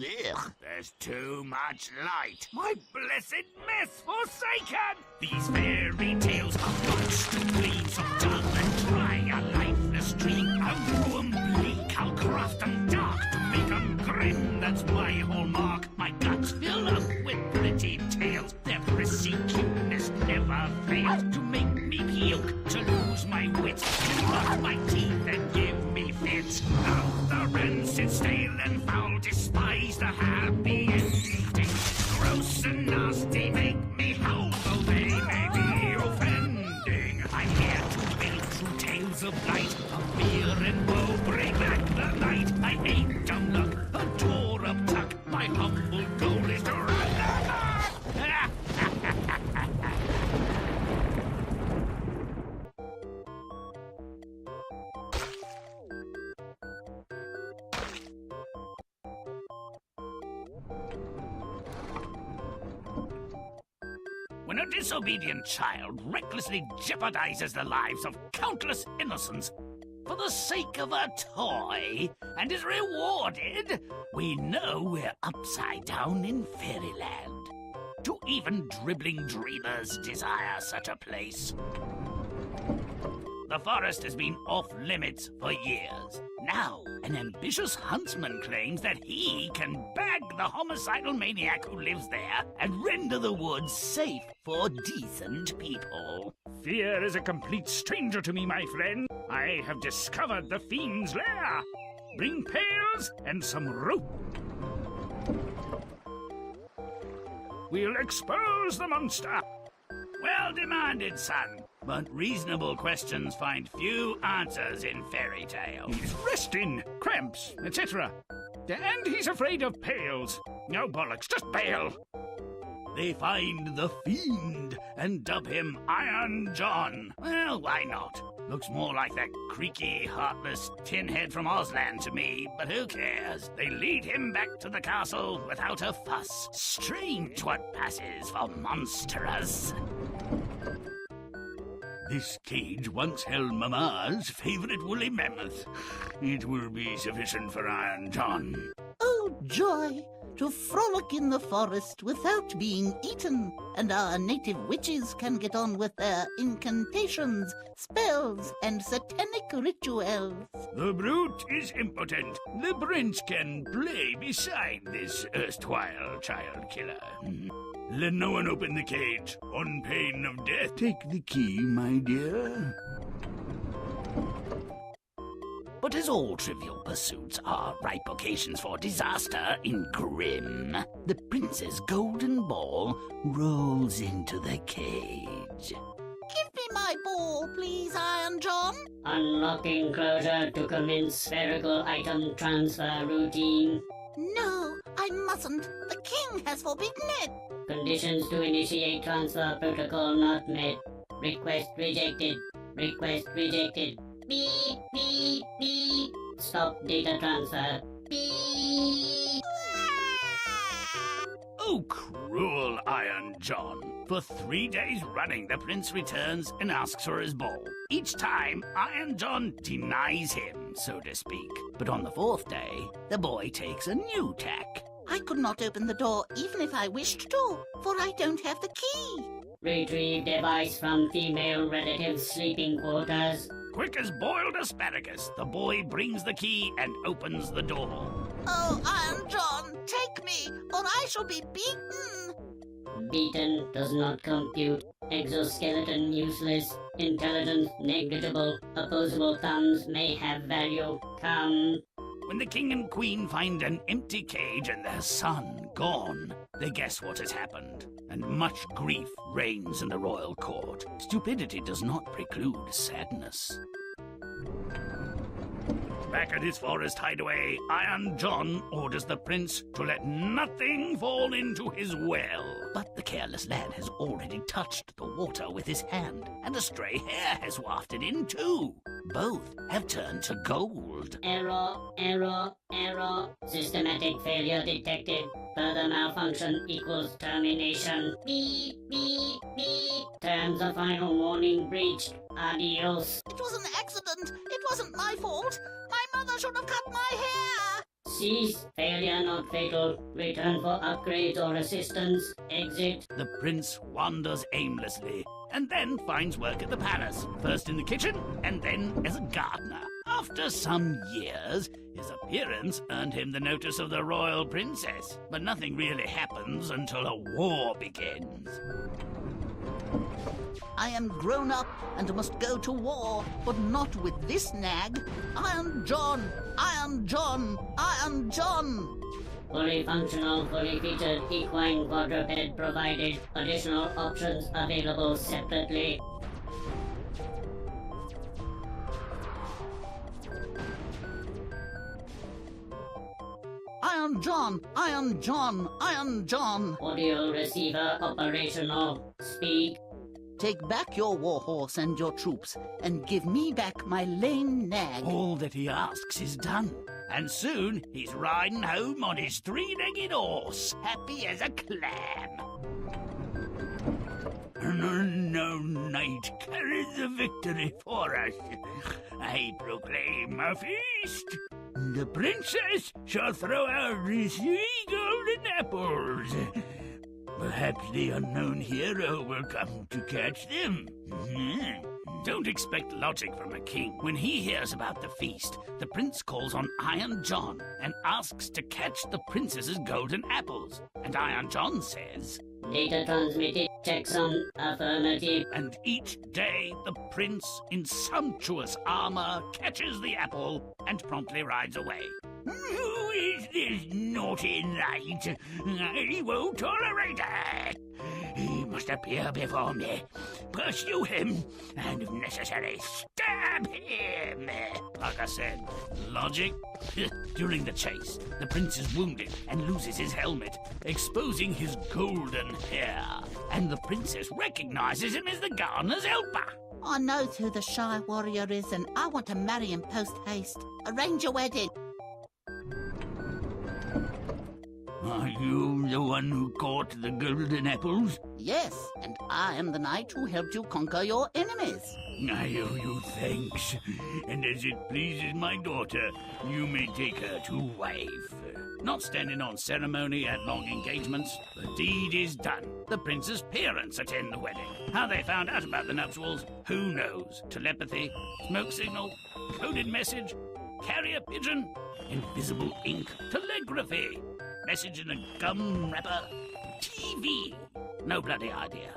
Ugh, there's too much light. My blessed mess forsaken! These fairy tales are monster gleams of dull and dry. A lifeless dream, I'll brew 'em bleak. I'll craft 'em dark to make 'em grim. That's my hallmark. My guts fill up with pretty tales. Their prissy cuteness never fails to make me puke, to lose my wits, to knock my teeth and give me fits. Now the rancid, stale and foul despise the happy ending. Gross and nasty make me howl, though they may be offending. I'm here to build true tales of light, of fear and woe, bring back the night. I ain't dumb luck, a door up tuck. My humble goal is to run the clock. When a disobedient child recklessly jeopardizes the lives of countless innocents for the sake of a toy and is rewarded, we know we're upside down in fairyland. Do even dribbling dreamers desire such a place? The forest has been off limits for years. Now, an ambitious huntsman claims that he can bag the homicidal maniac who lives there and render the woods safe for decent people. Fear is a complete stranger to me, my friend. I have discovered the fiend's lair. Bring pails and some rope. We'll expose the monster. Well demanded, son. But reasonable questions find few answers in fairy tales. He's resting, cramps, etc. And he's afraid of pails. No bollocks, just bail. They find the fiend and dub him Iron John. Well, why not? Looks more like that creaky, heartless tin head from Ozland to me, but who cares? They lead him back to the castle without a fuss. Strange what passes for monstrous. This cage once held Mamma's favorite woolly mammoth. It will be sufficient for Iron John. Oh, joy! To frolic in the forest without being eaten, and our native witches can get on with their incantations, spells, and satanic rituals. The brute is impotent. The prince can play beside this erstwhile child killer. Let no one open the cage, on pain of death. Take the key, my dear. But as all trivial pursuits are ripe occasions for disaster in Grimm, the prince's golden ball rolls into the cage. Give me my ball, please, Iron John. Unlocking closure to commence spherical item transfer routine. No, I mustn't. The king has forbidden it. Conditions to initiate transfer protocol not met. Request rejected. Request rejected. Beep, beep, beep. Stop data transfer. Beep. Oh, cruel Iron John. For 3 days running, the prince returns and asks for his ball. Each time, Iron John denies him, so to speak. But on the 4th day, the boy takes a new tack. I could not open the door even if I wished to, for I don't have the key. Retrieve device from female relative's sleeping quarters. Quick as boiled asparagus, the boy brings the key and opens the door. Oh, Iron John, take me, or I shall be beaten. Beaten does not compute. Exoskeleton useless. Intelligence negligible. Opposable thumbs may have value. Come. When the king and queen find an empty cage and their son gone, they guess what has happened, and much grief reigns in the royal court. Stupidity does not preclude sadness. Back at his forest hideaway, Iron John orders the prince to let nothing fall into his well. But the careless lad has already touched the water with his hand, and a stray hair has wafted in too. Both have turned to gold. Error, error, error. Systematic failure detected. Further malfunction equals termination. Beep, beep, beep. Terms of final warning breached. Adios. It was an accident. wasn't my fault. My mother should have cut my hair. Cease. Failure not fatal. Return for upgrades or assistance. Exit. The prince wanders aimlessly and then finds work at the palace, first in the kitchen and then as a gardener. After some years, his appearance earned him the notice of the royal princess, but nothing really happens until a war begins. I am grown up and must go to war, but not with this nag. Iron John! Iron John! Iron John! Fully functional, fully featured equine quadruped provided. Additional options available separately. Iron John! Iron John! Iron John! Audio receiver operational. Speak. Take back your warhorse and your troops, and give me back my lame nag. All that he asks is done, and soon he's riding home on his three-legged horse, happy as a clam. An unknown knight carries the victory for us. I proclaim a feast. The princess shall throw out the 3 golden apples. Perhaps the unknown hero will come to catch them. Don't expect logic from a king. When he hears about the feast, the prince calls on Iron John and asks to catch the princess's golden apples. And Iron John says, Data transmitted. Checksum. Affirmative. and each day the prince, in sumptuous armor, catches the apple and promptly rides away. Who is this naughty knight? I won't tolerate it. He must appear before me. Pursue him, and if necessary, stab him. Like I said, logic? During the chase, the prince is wounded and loses his helmet, exposing his golden hair. And the princess recognizes him as the gardener's helper. I knows who the shy warrior is, and I want to marry him post-haste. Arrange a wedding. Are you the one who caught the golden apples? Yes, and I am the knight who helped you conquer your enemies. I owe you thanks, and as it pleases my daughter, you may take her to wife. Not standing on ceremony at long engagements, the deed is done. The prince's parents attend the wedding. How they found out about the nuptials, who knows? Telepathy, smoke signal, coded message, carrier pigeon, invisible ink, telegraphy, message in a gum wrapper, TV. No bloody idea.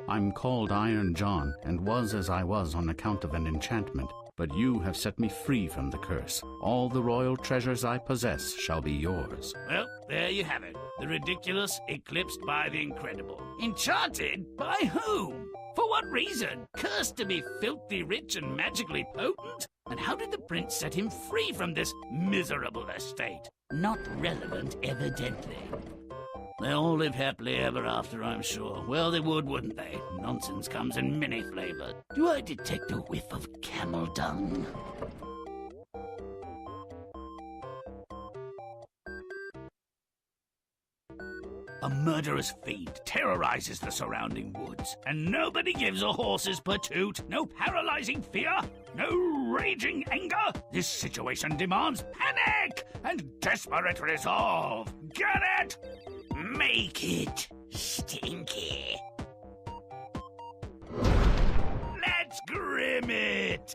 I'm called Iron John, and was as I was on account of an enchantment. But you have set me free from the curse. All the royal treasures I possess shall be yours. Well, there you have it. The ridiculous eclipsed by the incredible. Enchanted by whom? For what reason? Cursed to be filthy rich and magically potent? And how did the prince set him free from this miserable estate? Not relevant, evidently. They all live happily ever after, I'm sure. Well, they would, wouldn't they? Nonsense comes in many flavors. Do I detect a whiff of camel dung? A murderous fiend terrorizes the surrounding woods, and nobody gives a horse's patoot. No paralyzing fear, no raging anger. This situation demands panic and desperate resolve. Get it? Make it stinky. Let's grim it.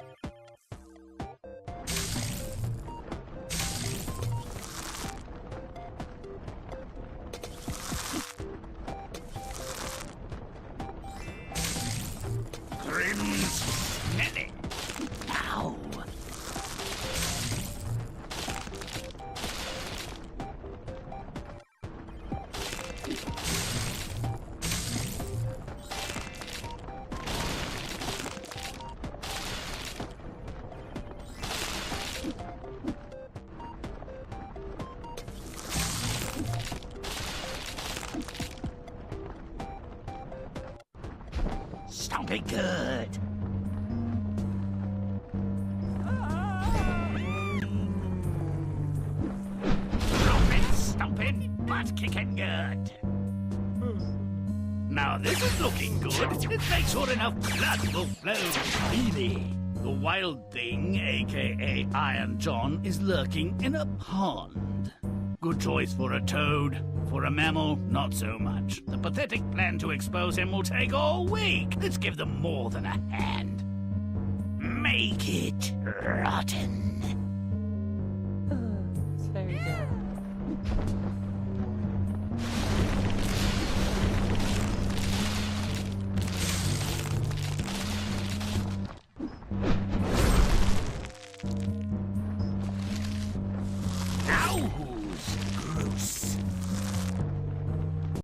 Grim smelling. Now. Stomp it good. Stomping, butt kicking good. Now this is looking good. Let's make sure enough blood will flow freely. The wild thing, aka Iron John, is lurking in a pond. Good choice for a toad. For a mammal, not so much. The pathetic plan to expose him will take all week. Let's give them more than a hand. Make it rotten. It's very good.